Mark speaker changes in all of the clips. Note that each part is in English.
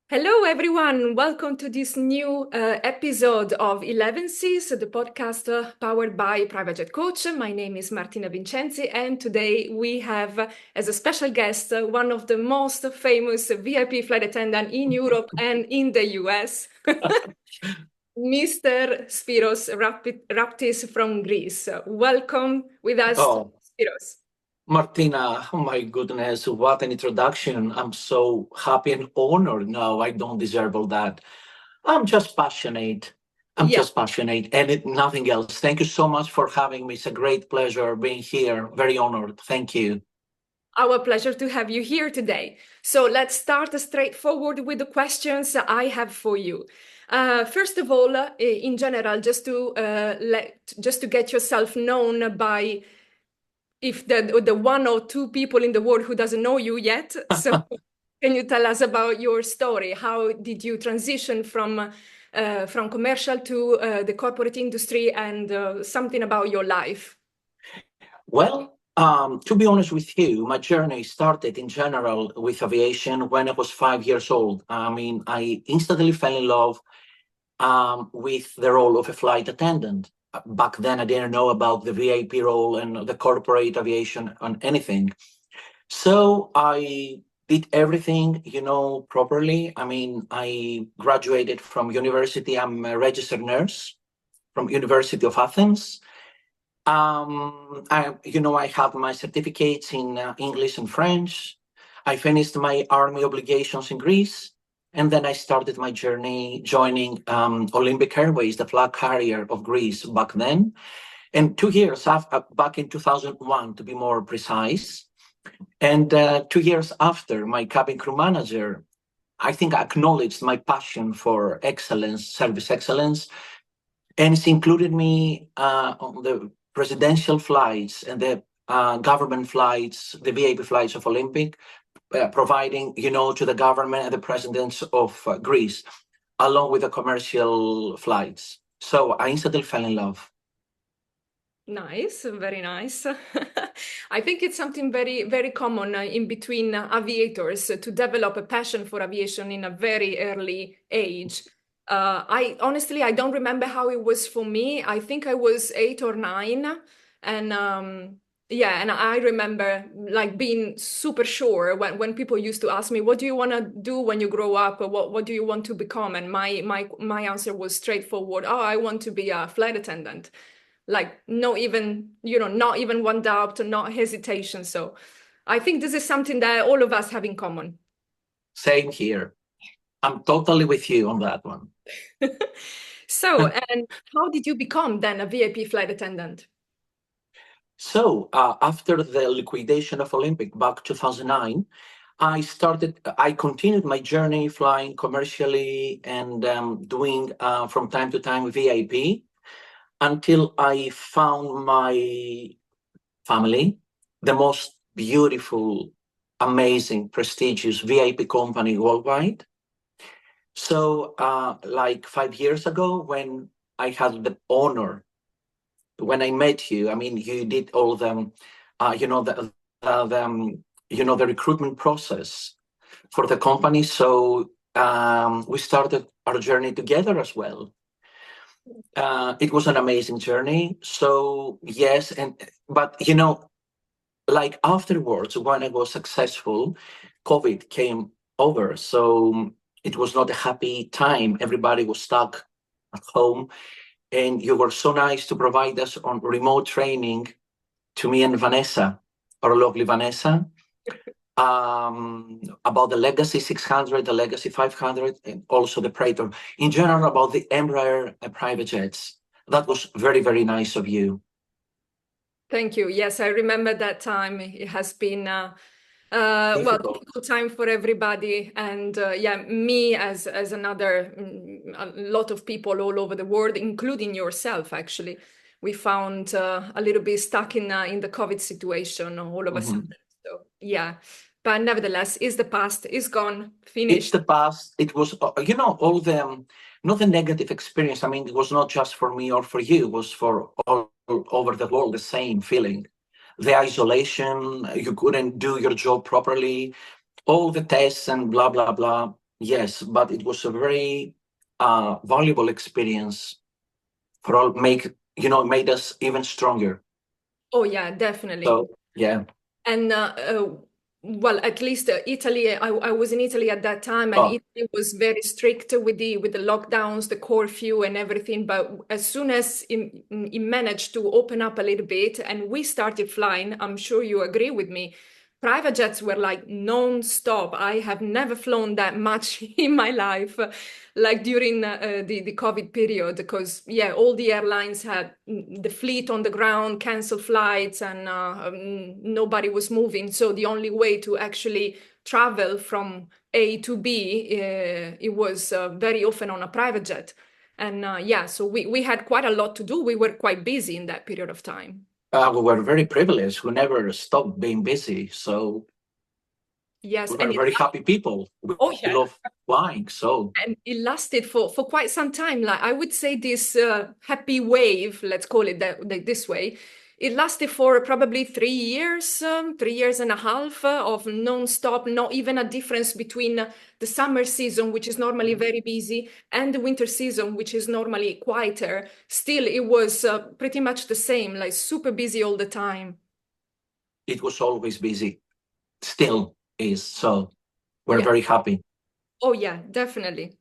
Speaker 1: Hello, everyone. Welcome to this new episode of Elevenses, the podcast powered by Private Jet Coach. My name is Martina Vincenzi, and today we have as a special guest one of the most famous VIP flight attendant in Europe and in the US, Mr. Spyros Raptis from Greece. Welcome with us,
Speaker 2: Oh,
Speaker 1: Spyros.
Speaker 2: Martina, oh my goodness, what an introduction. I'm so happy and honored. No, I don't deserve all that. I'm just passionate. I'm
Speaker 1: Yeah.
Speaker 2: just passionate and nothing else. Thank you so much for having me. It's a great pleasure being here. Very honored. Thank you.
Speaker 1: Our pleasure to have you here today. So let's start straightforward with the questions I have for you. First of all, in general, just to get yourself known by if the one or two people in the world who doesn't know you yet. So can you tell us about your story? How did you transition from commercial to the corporate industry, and something about your life?
Speaker 2: Well, to be honest with you, my journey started in general with aviation when I was 5 years old. I mean, I instantly fell in love with the role of a flight attendant. Back then, I didn't know about the VIP role and the corporate aviation and anything. So I did everything, properly. I mean, I graduated from university. I'm a registered nurse from University of Athens. I have my certificates in English and French. I finished my army obligations in Greece, and then I started my journey joining Olympic Airways, the flag carrier of Greece back then. And 2 years after, back in 2001, to be more precise, and 2 years after, my cabin crew manager, I think, acknowledged my passion for excellence, service excellence, and it's included me on the presidential flights and the government flights, the VIP flights of Olympic, providing, to the government and the presidents of Greece, along with the commercial flights. So I instantly fell in love.
Speaker 1: Nice, very nice. I think it's something very, very common in between aviators to develop a passion for aviation in a very early age. I don't remember how it was for me. I think I was 8 or 9, and yeah, and I remember like being super sure when people used to ask me, "What do you want to do when you grow up? Or what do you want to become?" And my answer was straightforward. Oh, I want to be a flight attendant. Like not even one doubt, not hesitation. So I think this is something that all of us have in common.
Speaker 2: Same here. I'm totally with you on that one.
Speaker 1: So, and how did you become then a VIP flight attendant?
Speaker 2: So after the liquidation of Olympic back 2009, I continued my journey flying commercially and doing from time to time VIP until I found my family, the most beautiful, amazing, prestigious VIP company worldwide. So like 5 years ago, when I had the honor, when I met you, I mean, you did all the, the recruitment process for the company. So we started our journey together as well. It was an amazing journey. So yes, but like afterwards, when I was successful, COVID came over. So it was not a happy time. Everybody was stuck at home. And you were so nice to provide us on remote training to me and Vanessa, our lovely Vanessa, about the Legacy 600, the Legacy 500, and also the Praetor. In general, about the Embraer private jets. That was very, very nice of you.
Speaker 1: Thank you. Yes, I remember that time. It has been difficult time for everybody, and yeah, me as another a lot of people all over the world, including yourself. Actually, we found a little bit stuck in the COVID situation all of a sudden. So yeah, but nevertheless, is the past, is gone, finished.
Speaker 2: It's the past. It was, all the not the negative experience. I mean, it was not just for me or for you. It was for all over the world, the same feeling. The isolation, you couldn't do your job properly, all the tests and blah, blah, blah. Yes, but it was a very valuable experience for all. Made us even stronger.
Speaker 1: Oh yeah, definitely.
Speaker 2: So yeah.
Speaker 1: And well, at least Italy, I was in Italy at that time, and
Speaker 2: Oh,
Speaker 1: Italy was very strict with the lockdowns, the curfew, and everything. But as soon as it managed to open up a little bit, and we started flying, I'm sure you agree with me. Private jets were like non-stop. I have never flown that much in my life, like during the COVID period, because yeah, all the airlines had the fleet on the ground, canceled flights, and nobody was moving. So the only way to actually travel from A to B, it was very often on a private jet. And yeah, so we had quite a lot to do. We were quite busy in that period of time.
Speaker 2: we were very privileged. We never stopped being busy. So
Speaker 1: Yes,
Speaker 2: we
Speaker 1: and
Speaker 2: were very happy people. We
Speaker 1: oh yeah,
Speaker 2: love flying. So
Speaker 1: and it lasted for quite some time. Like I would say this happy wave, let's call it that this way, it lasted for probably 3 years, 3 years and a half of non-stop, not even a difference between the summer season, which is normally very busy, and the winter season, which is normally quieter. Still, it was pretty much the same, like super busy all the time.
Speaker 2: it was always busy. Still is. So we're
Speaker 1: Yeah.
Speaker 2: very happy.
Speaker 1: Oh yeah, definitely.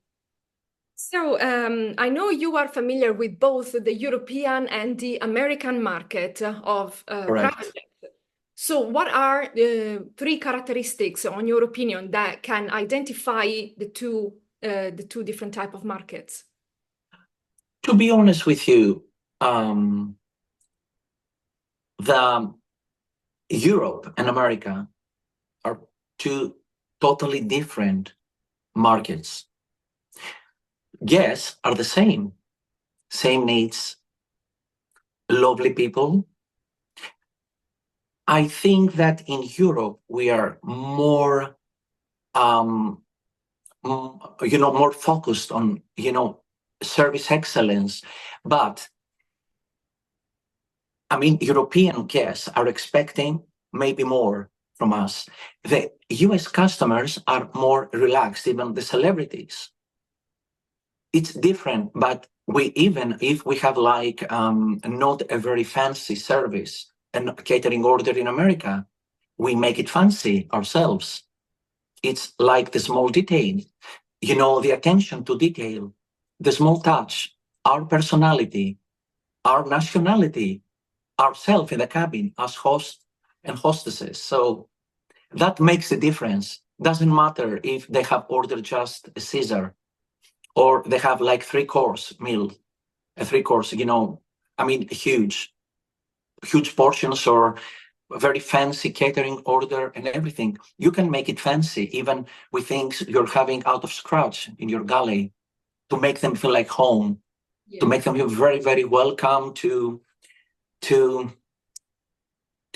Speaker 1: So, I know you are familiar with both the European and the American market of private
Speaker 2: Correct.
Speaker 1: jet. So, what are the three characteristics, on your opinion, that can identify the two different type of markets?
Speaker 2: To be honest with you, um, the Europe and America are two totally different markets. Yes, are the same needs, lovely people. I think that in Europe we are more, more focused on, service excellence. But I mean, European guests are expecting maybe more from us. The US customers are more relaxed, even the celebrities. It's different, but even if we have like not a very fancy service and catering order in America, we make it fancy ourselves. It's like the small detail, the attention to detail, the small touch, our personality, our nationality, ourselves in the cabin as hosts and hostesses. So that makes a difference. Doesn't matter if they have ordered just a Caesar or they have like 3-course meal, a 3-course, huge portions or very fancy catering order and everything. You can make it fancy, even with things you're having out of scratch in your galley, to make them feel like home, to make them feel very, very welcome, to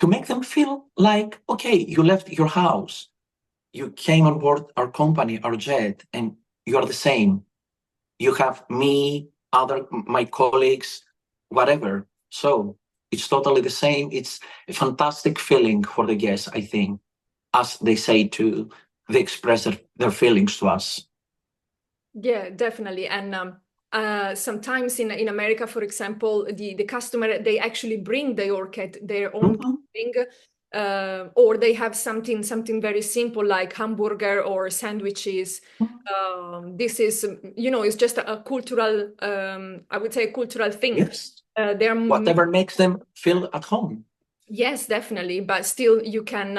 Speaker 2: make them feel like, okay, you left your house, you came on board our company, our jet, and you are the same. You have me, my colleagues, whatever. So it's totally the same. It's a fantastic feeling for the guests, I think, as they express their feelings to us.
Speaker 1: Yeah, definitely. And sometimes in America, for example, the customer, they actually bring their own thing, or they have something very simple like hamburger or sandwiches. This is, it's just a cultural, I would say, a cultural thing.
Speaker 2: Yes.
Speaker 1: They're
Speaker 2: Whatever makes them feel at home.
Speaker 1: Yes, definitely. But still, you can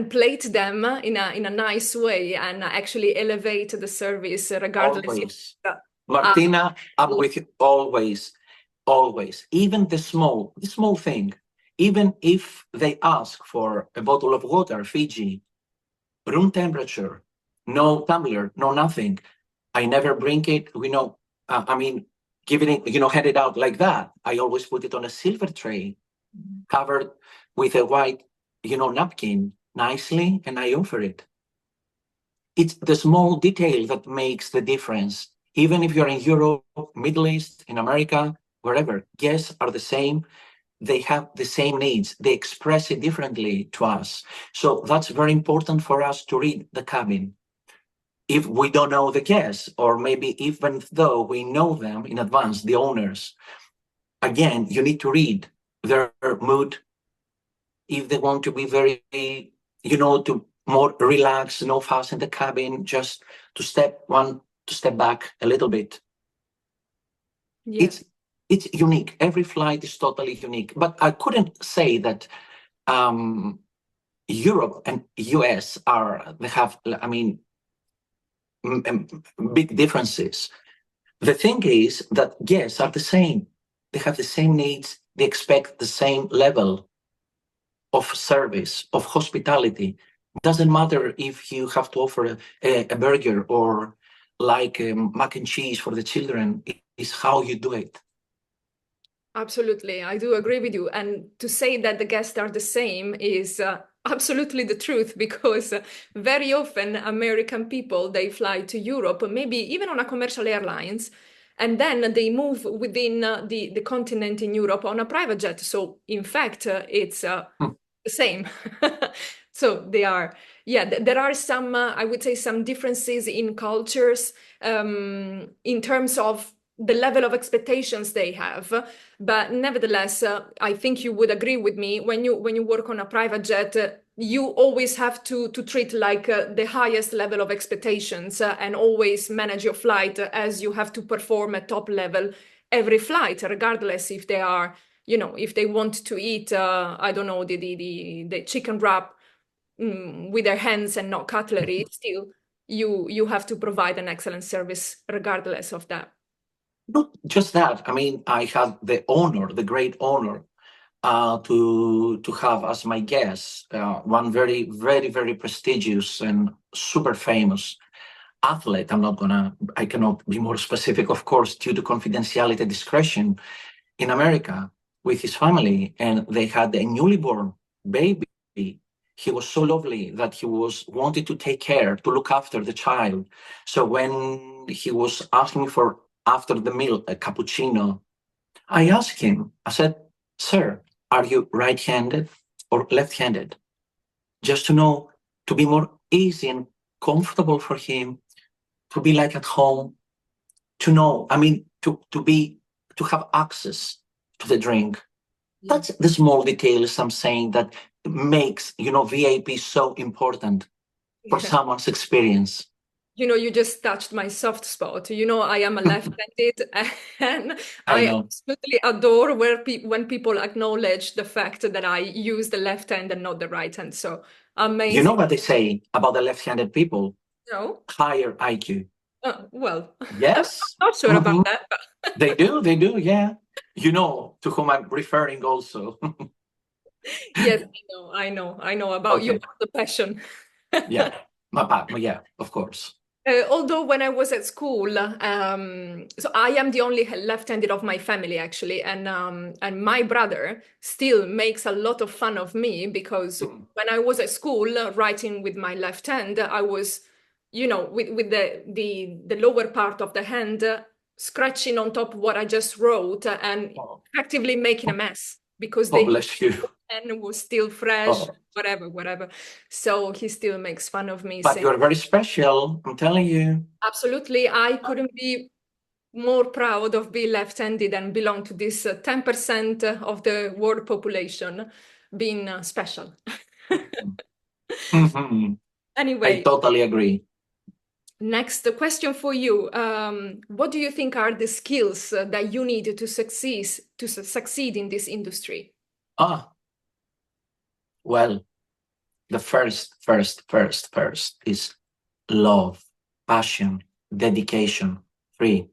Speaker 1: plate them in a nice way and actually elevate the service regardless.
Speaker 2: Always. Martina, I'm with you always, always. Even the small thing, even if they ask for a bottle of water, Fiji, room temperature, no tumbler, no nothing, I never bring it, giving it, hand it out like that. I always put it on a silver tray, covered with a white, napkin nicely, and I offer it. It's the small detail that makes the difference. Even if you're in Europe, Middle East, in America, wherever, guests are the same. They have the same needs. They express it differently to us. So that's very important for us to read the cabin. if we don't know the guests, or maybe even though we know them in advance, the owners, again, you need to read their mood. If they want to be very, to more relaxed, no fuss in the cabin, just to step back a little bit.
Speaker 1: Yeah.
Speaker 2: It's unique. Every flight is totally unique. But I couldn't say that Europe and US have big differences. The thing is that guests are the same. They have the same needs. They expect the same level of service, of hospitality. Doesn't matter if you have to offer a burger or like mac and cheese for the children. It's how you do it.
Speaker 1: Absolutely, I do agree with you. And to say that the guests are the same is absolutely the truth, because very often American people, they fly to Europe, maybe even on a commercial airlines, and then they move within the continent in Europe on a private jet. So in fact, it's the same. So they are, there are some, I would say, some differences in cultures in terms of the level of expectations they have. But nevertheless, I think you would agree with me, when you work on a private jet, you always have to treat like the highest level of expectations and always manage your flight as you have to perform at top level every flight, regardless if they are, if they want to eat, I don't know, the chicken wrap with their hands and not cutlery, still you have to provide an excellent service regardless of that.
Speaker 2: Not just that. I mean, I had the great honor, to have as my guest one very, very, very prestigious and super famous athlete. I cannot be more specific, of course, due to confidentiality discretion, in America with his family, and they had a newly born baby. He was so lovely that he wanted to take care, to look after the child. So when he was asking me for, after the meal, a cappuccino, I asked him, I said, "Sir, are you right-handed or left-handed?" Just to know, to be more easy and comfortable for him, to be like at home, to know, to have access to the drink. That's the small details I'm saying that makes, VIP so important for someone's experience.
Speaker 1: You just touched my soft spot. I am a left-handed, and
Speaker 2: I
Speaker 1: I
Speaker 2: know.
Speaker 1: absolutely adore when people acknowledge the fact that I use the left hand and not the right hand. So amazing.
Speaker 2: You know what they say about the left-handed people?
Speaker 1: No?
Speaker 2: Higher IQ.
Speaker 1: Well,
Speaker 2: Yes.
Speaker 1: I'm not sure about that. But
Speaker 2: They do, yeah. You know to whom I'm referring also.
Speaker 1: yes, I know about
Speaker 2: Okay.
Speaker 1: the passion.
Speaker 2: Yeah, yeah, of course.
Speaker 1: Although when I was at school, so I am the only left-handed of my family, actually, and my brother still makes a lot of fun of me, because when I was at school writing with my left hand, I was, with the lower part of the hand scratching on top what I just wrote and actively making a mess, because
Speaker 2: bless you.
Speaker 1: pen was still fresh, whatever. So he still makes fun of me.
Speaker 2: But you're very special, I'm telling you.
Speaker 1: Absolutely. I couldn't be more proud of being left-handed and belong to this 10% of the world population being special. Anyway,
Speaker 2: I totally agree.
Speaker 1: next question for you. What do you think are the skills that you need to succeed in this industry?
Speaker 2: Well, the first is love, passion, dedication. 3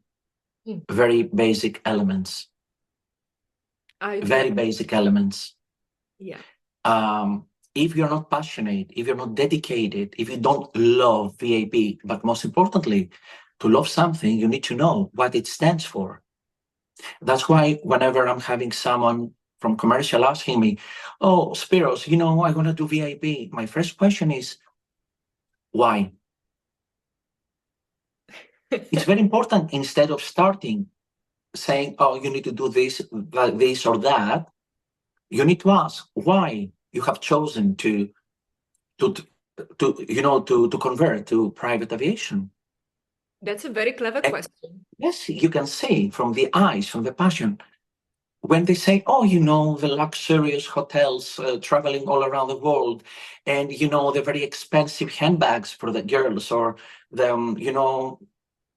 Speaker 2: very basic elements. Very basic elements.
Speaker 1: Yeah.
Speaker 2: If you're not passionate, if you're not dedicated, if you don't love VIP, but most importantly, to love something, you need to know what it stands for. That's why whenever I'm having someone from commercial asking me, "Oh, Spyros, I want to do VIP," my first question is, why? It's very important. Instead of starting saying, "Oh, you need to do this or that," you need to ask why you have chosen to to convert to private aviation?
Speaker 1: That's a very clever question.
Speaker 2: Yes, you can see from the eyes, from the passion. When they say, oh, the luxurious hotels traveling all around the world, and, the very expensive handbags for the girls, or the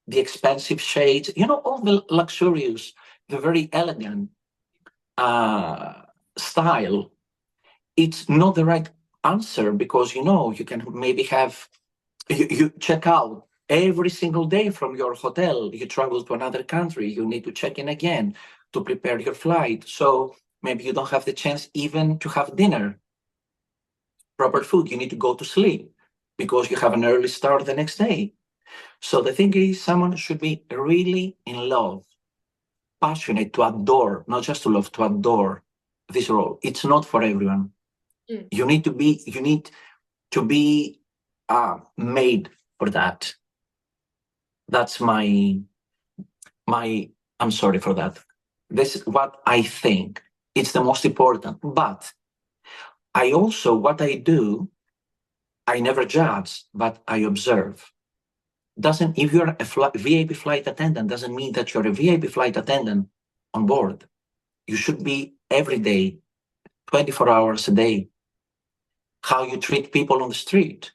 Speaker 2: expensive shades, all the luxurious, the very elegant style, it's not the right answer, because, you can maybe have, you check out every single day from your hotel, you travel to another country, you need to check in again to prepare your flight. So maybe you don't have the chance even to have dinner, proper food. You need to go to sleep because you have an early start the next day. So the thing is, someone should be really in love, passionate, to adore, not just to love, to adore this role. It's not for everyone. You need to be made for that. That's I'm sorry for that. This is what I think. It's the most important. But what I do, I never judge, but I observe. If you're a VIP flight attendant, doesn't mean that you're a VIP flight attendant on board. You should be every day, 24 hours a day. How you treat people on the street,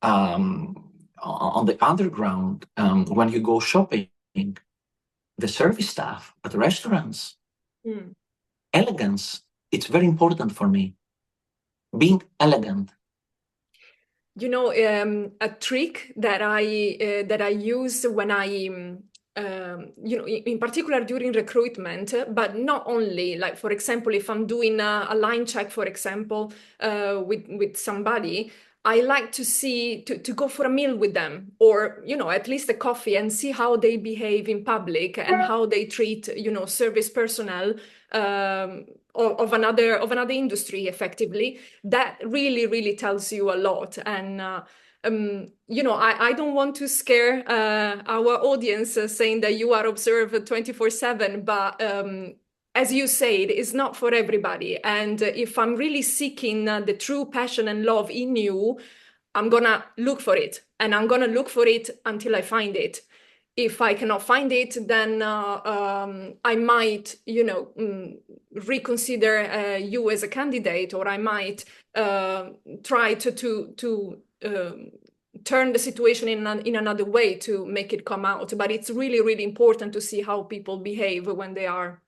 Speaker 2: on the underground, when you go shopping, the service staff at the restaurants, elegance. It's very important for me. Being elegant.
Speaker 1: A trick that I use when I in particular during recruitment, but not only, like, for example, if I'm doing a line check, for example, with somebody, I like to go for a meal with them, or at least a coffee, and see how they behave in public and how they treat service personnel of another industry effectively. That really tells you a lot. And I don't want to scare our audience saying that you are observed 24/7, but as you said, it's not for everybody. And if I'm really seeking the true passion and love in you, I'm gonna look for it, and I'm gonna look for it until I find it. If I cannot find it, then I might, reconsider you as a candidate, or I might try to turn the situation in another way to make it come out. But it's really important to see how people behave when they are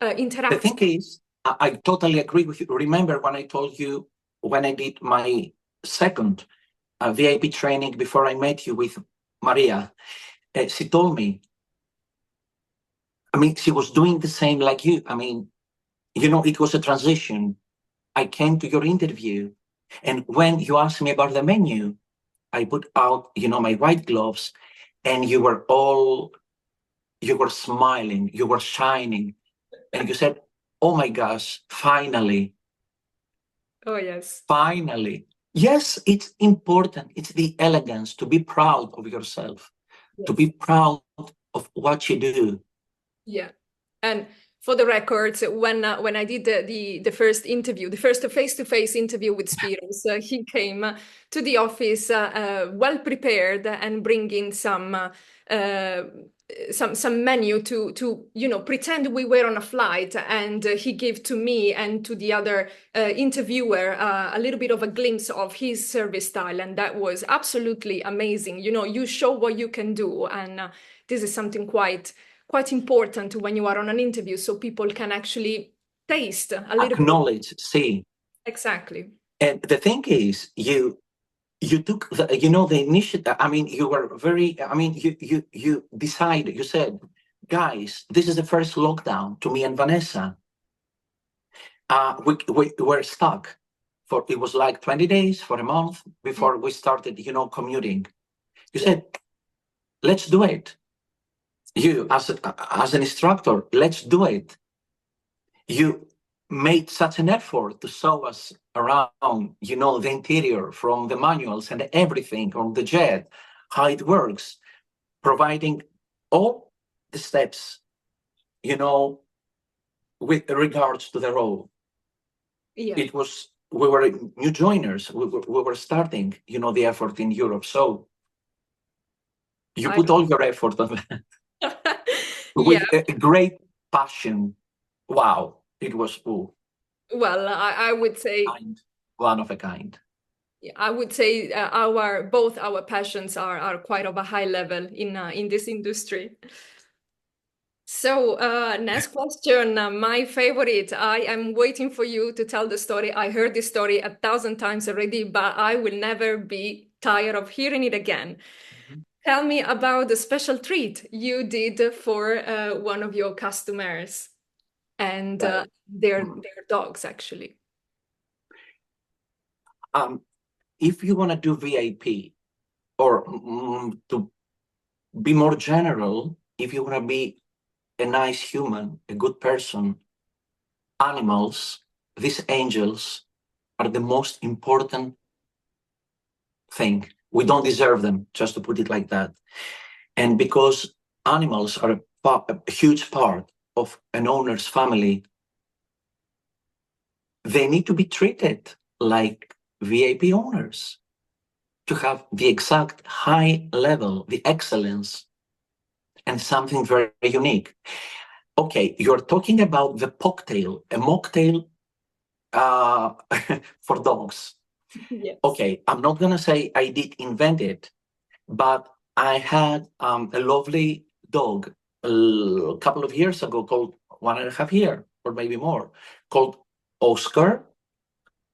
Speaker 1: interacting.
Speaker 2: The thing is, I totally agree with you. Remember when I told you, when I did my second VIP training before I met you with Maria, she told me, she was doing the same like you. It was a transition. I came to your interview, and when you asked me about the menu, I put out, my white gloves, and you were smiling, you were shining, and you said, oh my gosh, finally.
Speaker 1: Oh, yes.
Speaker 2: Finally. Yes, it's important. It's the elegance to be proud of yourself, to be proud of what you do.
Speaker 1: Yeah. And for the records, when I did the first interview, the first face-to-face interview with Spyros, he came to the office well prepared and bringing some menu to pretend we were on a flight, and he gave to me and to the other interviewer a little bit of a glimpse of his service style, and that was absolutely amazing. You show what you can do, and this is something quite important when you are on an interview, so people can actually taste a little
Speaker 2: acknowledge, see.
Speaker 1: Exactly.
Speaker 2: And the thing is, you took the initiative. You were very, you decided, you said, guys, this is the first lockdown to me and Vanessa. We were stuck for, it was like 20 days, for a month before we started, commuting. You said, let's do it. You, as an instructor, let's do it. You made such an effort to show us around, the interior, from the manuals and everything on the jet, how it works, providing all the steps, with regards to the role. Yeah. It was we were new joiners. We were starting, the effort in Europe. So you put all your effort on that with a great passion. Wow, it was cool.
Speaker 1: Well, I would say
Speaker 2: one of a kind.
Speaker 1: I would say both our passions are quite of a high level in this industry. So next question, my favorite. I am waiting for you to tell the story. I heard this story 1,000 times already, but I will never be tired of hearing it again. Tell me about the special treat you did for one of your customers and their dogs, actually.
Speaker 2: If you want to do VIP, or to be more general, if you want to be a nice human, a good person, animals, these angels are the most important thing. We don't deserve them, just to put it like that. And because animals are a huge part of an owner's family, they need to be treated like VIP owners to have the exact high level, the excellence, and something very unique. Okay, you're talking about the Pawcktail, a mocktail for dogs.
Speaker 1: Yes.
Speaker 2: Okay, I'm not going to say I did invent it, but I had a lovely dog a couple of years ago, called 1.5 years, or maybe more, called Oscar.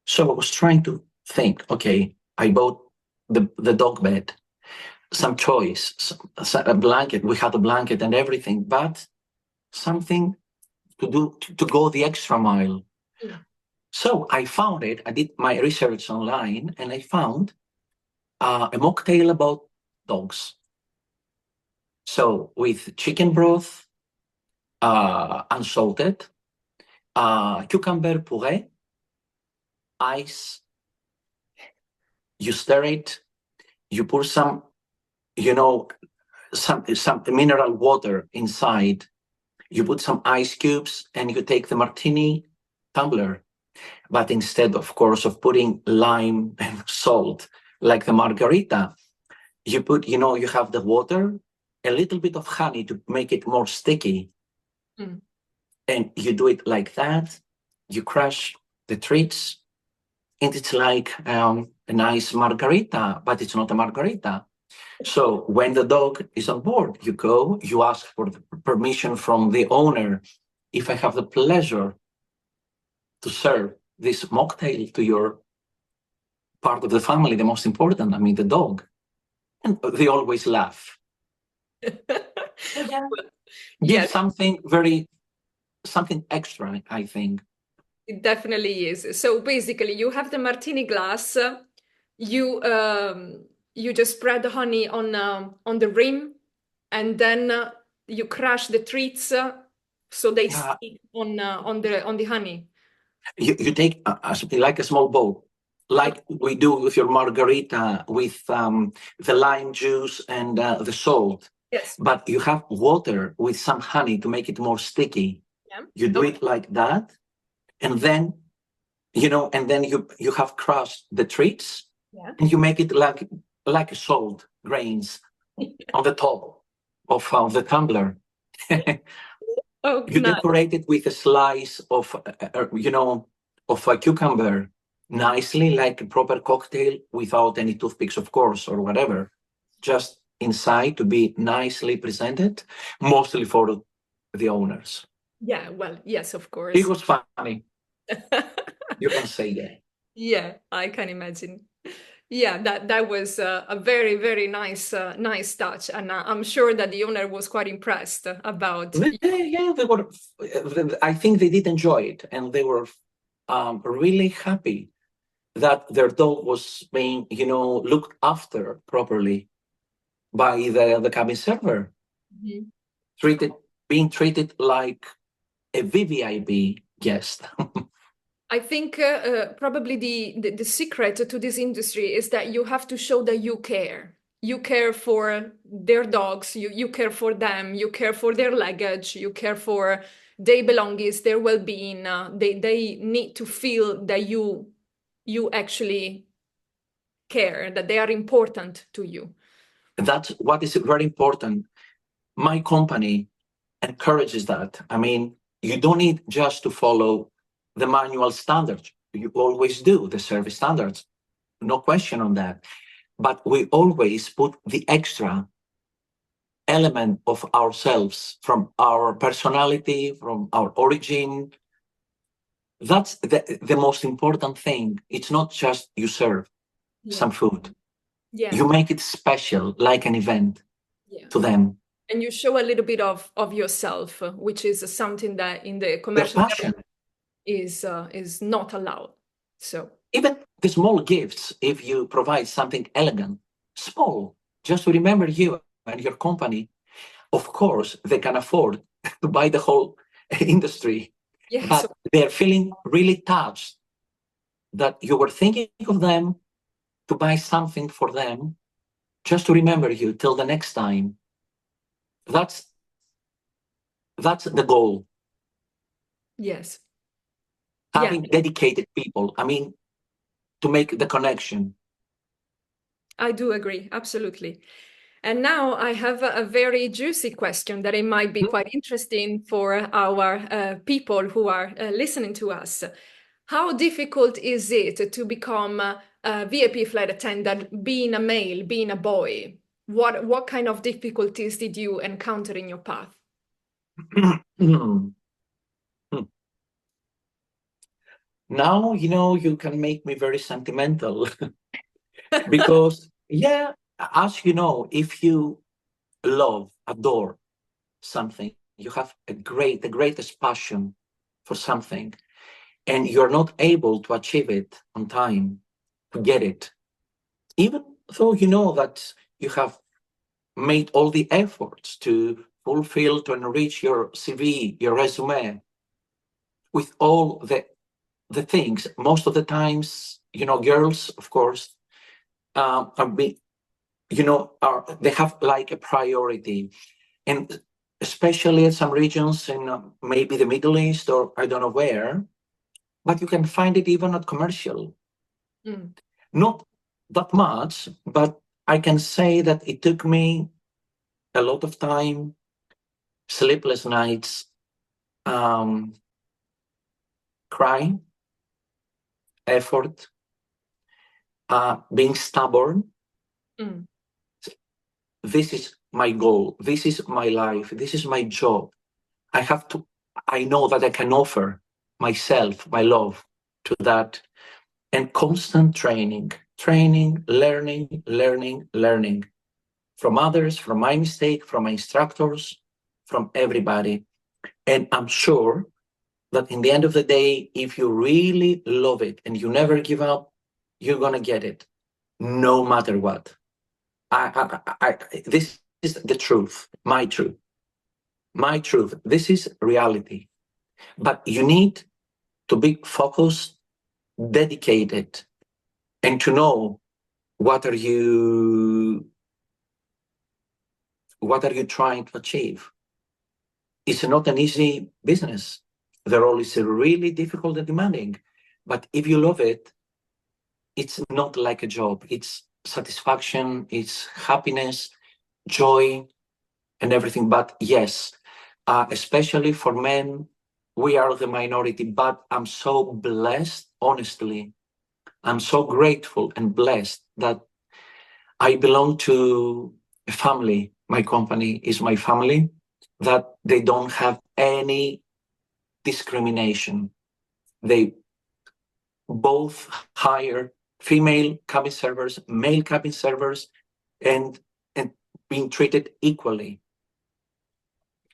Speaker 2: So I was trying to think, okay, I bought the dog bed, some toys, a blanket. We had a blanket and everything, but something to go the extra mile. So I found it. I did my research online, and I found a mocktail about dogs. So with chicken broth, unsalted, cucumber puree, ice. You stir it. You pour some, some mineral water inside. You put some ice cubes, and you take the martini tumbler. But instead, of course, of putting lime and salt like the margarita, you put, you have the water, a little bit of honey to make it more sticky. And you do it like that. You crush the treats, and it's like a nice margarita, but it's not a margarita. So when the dog is on board, you go, you ask for the permission from the owner. If I have the pleasure to serve this mocktail to your part of the family, the most important, I mean, the dog. And they always laugh. Give something extra, I think.
Speaker 1: It definitely is. So basically, you have the martini glass. You just spread the honey on the rim, and then you crush the treats so they stick on the honey.
Speaker 2: You take something like a small bowl, like we do with your margarita, with the lime juice and the salt.
Speaker 1: Yes.
Speaker 2: But you have water with some honey to make it more sticky. Yeah. You do it like that, and then you have crushed the treats, and you make it like salt grains on the top of the tumbler. You decorate it with a slice of a cucumber, nicely, like a proper cocktail, without any toothpicks, of course, or whatever. Just inside to be nicely presented, mostly for the owners.
Speaker 1: Yeah, well, yes, of course.
Speaker 2: It was funny. You can say that.
Speaker 1: Yeah, I can imagine. Yeah, that was a very, very nice touch, and I'm sure that the owner was quite impressed about.
Speaker 2: Yeah, they were. I think they did enjoy it, and they were really happy that their dog was being, looked after properly by the cabin server, being treated like a VVIP guest.
Speaker 1: I think probably the secret to this industry is that you have to show that you care. You care for their dogs, you care for them, you care for their luggage, you care for their belongings, their well-being. They need to feel that you you actually care, that they are important to you.
Speaker 2: That's what is very important. My company encourages that. I mean, you don't need just to follow the manual standards. You always do the service standards, no question on that. But we always put the extra element of ourselves, from our personality, from our origin. That's the most important thing. It's not just you serve some food.
Speaker 1: Yeah.
Speaker 2: You make it special, like an event to them.
Speaker 1: And you show a little bit of yourself, which is something that in the
Speaker 2: Their
Speaker 1: commercial
Speaker 2: passion.
Speaker 1: is not allowed. So
Speaker 2: Even the small gifts, if you provide something elegant, small, just to remember you and your company, of course, they can afford to buy the whole industry.
Speaker 1: yes,
Speaker 2: But they're feeling really touched that you were thinking of them to buy something for them, just to remember you till the next time. That's the goal.
Speaker 1: yes.
Speaker 2: Having dedicated people, I mean, to make the connection.
Speaker 1: I do agree, absolutely. And now I have a very juicy question that it might be quite interesting for our people who are listening to us. How difficult is it to become a VIP flight attendant, being a male, being a boy? What kind of difficulties did you encounter in your path?
Speaker 2: Now, you can make me very sentimental because, yeah, as you know, if you love, adore something, you have the greatest passion for something, and you're not able to achieve it on time, to get it, even though you know that you have made all the efforts to fulfill, to enrich your CV, your resume, with all the things. Most of the times, girls, of course, they have like a priority, and especially in some regions in maybe the Middle East or I don't know where, but you can find it even at commercial. Not that much, but I can say that it took me a lot of time, sleepless nights, crying, effort, being stubborn. This is my goal. This is my life. This is my job. I know that I can offer myself, my love to that, and constant training, learning from others, from my mistake, from my instructors, from everybody. And I'm sure that in the end of the day, if you really love it and you never give up, you're going to get it, no matter what. This is the truth, my truth. This is reality. But you need to be focused, dedicated, and to know what are you trying to achieve. It's not an easy business. The role is really difficult and demanding. But if you love it, it's not like a job. It's satisfaction, it's happiness, joy, and everything. But yes, especially for men, we are the minority. But I'm so blessed, honestly. I'm so grateful and blessed that I belong to a family. My company is my family, that they don't have any discrimination. They both hire female cabin servers, male cabin servers, and being treated equally.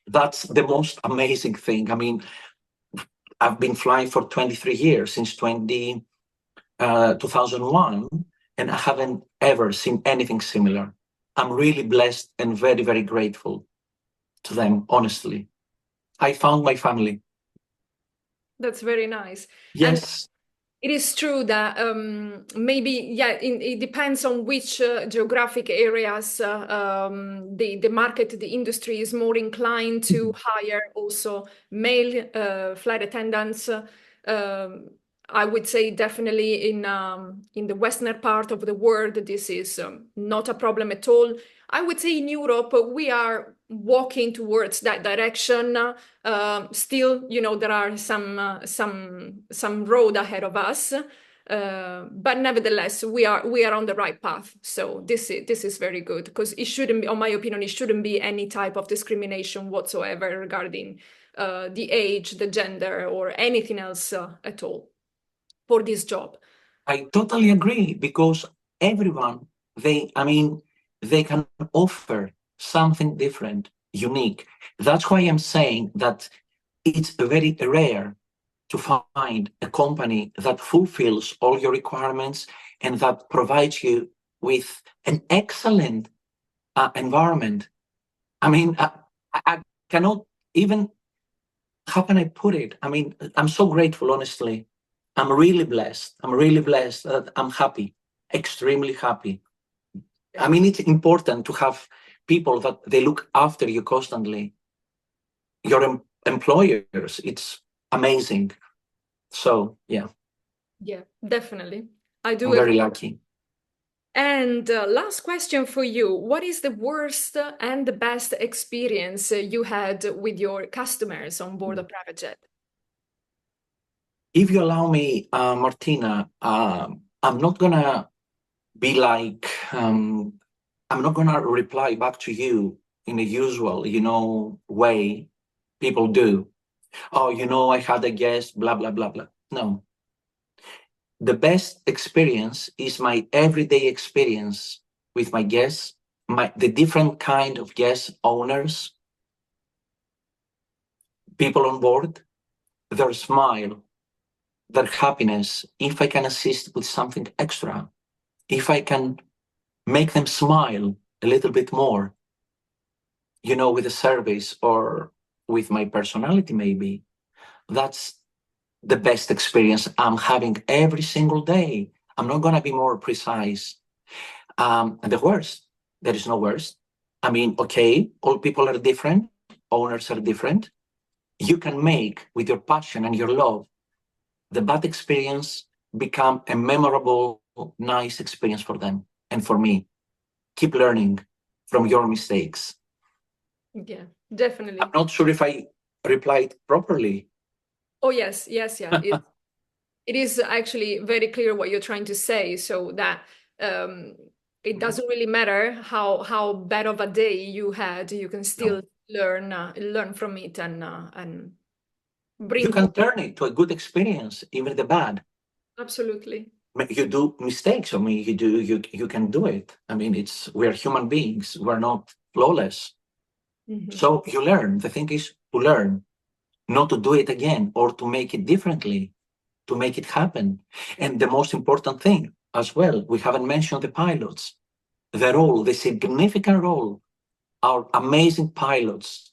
Speaker 2: That's the most amazing thing. I mean, I've been flying for 23 years, since 2001, and I haven't ever seen anything similar. I'm really blessed and very, very grateful to them, honestly. I found my family.
Speaker 1: That's very nice.
Speaker 2: Yes.
Speaker 1: And it is true that maybe, it depends on which geographic areas the market, the industry is more inclined to hire also male flight attendants. I would say definitely in the western part of the world, this is not a problem at all. I would say in Europe, we are walking towards that direction. Still, you know, there are some road ahead of us, but nevertheless, we are on the right path. So this is very good, because it shouldn't be, in my opinion, it shouldn't be any type of discrimination whatsoever regarding the age, the gender, or anything else at all for this job.
Speaker 2: I totally agree, because everyone, they can offer something different, unique. That's why I'm saying that it's very rare to find a company that fulfills all your requirements and that provides you with an excellent environment. I mean, I cannot even, how can I put it? I mean, I'm so grateful, honestly. I'm really blessed. I'm really blessed that I'm happy, extremely happy. I mean, it's important to have people that they look after you constantly. Your employers, it's amazing. So, yeah.
Speaker 1: Yeah, definitely. I do
Speaker 2: I'm very
Speaker 1: agree.
Speaker 2: lucky.
Speaker 1: And last question for you. What is the worst and the best experience you had with your customers on board a private jet?
Speaker 2: If you allow me, Martina, I'm not gonna be like, I'm not gonna reply back to you in the usual, way people do. Oh, I had a guest, blah, blah, blah, blah. No. The best experience is my everyday experience with my guests, the different kind of guest owners, people on board, their smile, their happiness. If I can assist with something extra, if I can make them smile a little bit more, with a service or with my personality, maybe, that's the best experience I'm having every single day. I'm not going to be more precise. And the worst, there is no worst. I mean, okay, all people are different, owners are different. You can make, with your passion and your love, the bad experience become a memorable, nice experience for them and for me. Keep learning from your mistakes.
Speaker 1: Yeah, definitely.
Speaker 2: I'm not sure if I replied properly.
Speaker 1: Oh, yes, yes, yeah. It is actually very clear what you're trying to say, so that it doesn't really matter how bad of a day you had, you can still learn from it and bring
Speaker 2: You can turn it to a good experience, even the bad.
Speaker 1: Absolutely.
Speaker 2: You do mistakes. I mean, you can do it. I mean, we're human beings. We're not flawless. So you learn. The thing is to learn, not to do it again or to make it differently, to make it happen. And the most important thing as well, we haven't mentioned the pilots. The significant role, our amazing pilots.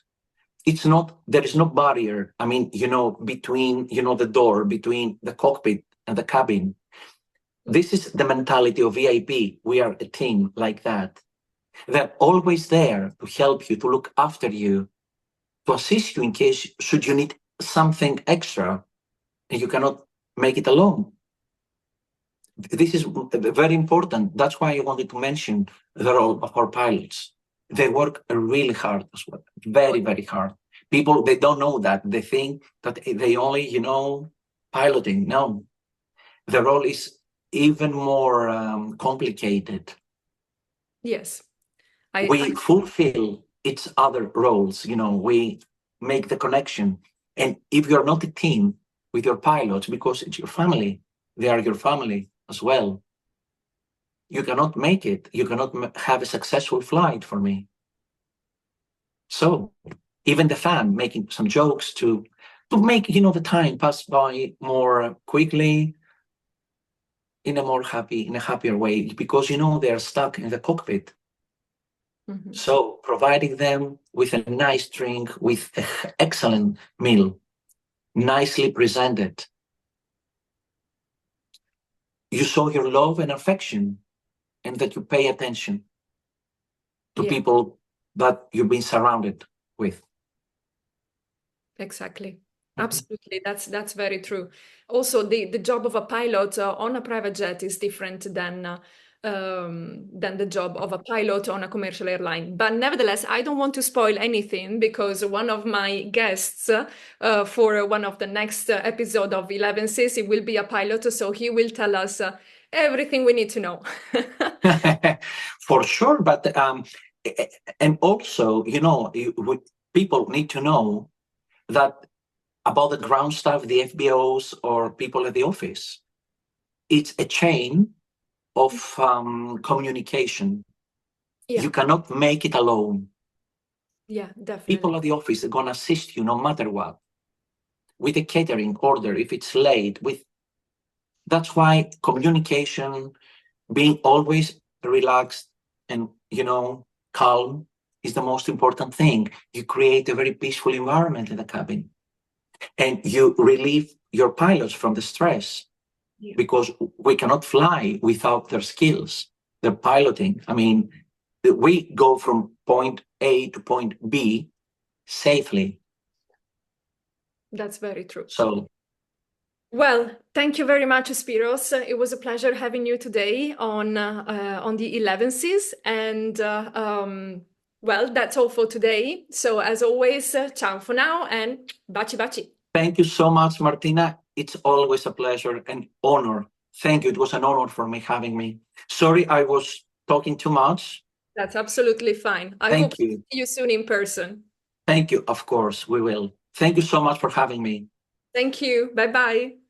Speaker 2: There is no barrier. I mean, between, the door, between the cockpit and the cabin. This is the mentality of VIP. We are a team like that. They're always there to help you, to look after you, to assist you in case should you need something extra and you cannot make it alone. This is very important. That's why I wanted to mention the role of our pilots. They work really hard as well, very, very hard. People, they don't know that. They think that they only, piloting. No, the role is even more complicated.
Speaker 1: Yes.
Speaker 2: We fulfill its other roles. We make the connection. And if you're not a team with your pilots, because it's your family, they are your family as well, you cannot make it. You cannot have a successful flight for me. So even the fan making some jokes to make, the time pass by more quickly, in a happier way, because, they are stuck in the cockpit. So providing them with a nice drink, with an excellent meal, nicely presented, you show your love and affection, and that you pay attention to people that you've been surrounded with.
Speaker 1: Exactly. Absolutely, that's very true. Also, the job of a pilot on a private jet is different than the job of a pilot on a commercial airline. But nevertheless, I don't want to spoil anything because one of my guests for one of the next episode of Elevenses, he will be a pilot, so he will tell us everything we need to know.
Speaker 2: For sure, but and also, people need to know that about the ground staff, the FBOs, or people at the office. It's a chain of communication.
Speaker 1: Yeah.
Speaker 2: You cannot make it alone.
Speaker 1: Yeah, definitely.
Speaker 2: People at the office are going to assist you no matter what. With a catering order, if it's late, that's why communication, being always relaxed and calm is the most important thing. You create a very peaceful environment in the cabin. And you relieve your pilots from the stress, because we cannot fly without their skills, their piloting. I mean, we go from point A to point B safely.
Speaker 1: That's very true.
Speaker 2: So,
Speaker 1: well, thank you very much, Spyros. It was a pleasure having you today on the Elevenses. And well, that's all for today. So as always, ciao for now and baci baci.
Speaker 2: Thank you so much, Martina. It's always a pleasure and honor. Thank you. It was an honor for me having me. Sorry, I was talking too much.
Speaker 1: That's absolutely fine. I hope to see you soon in person.
Speaker 2: Thank you. Of course, we will. Thank you so much for having me.
Speaker 1: Thank you. Bye-bye.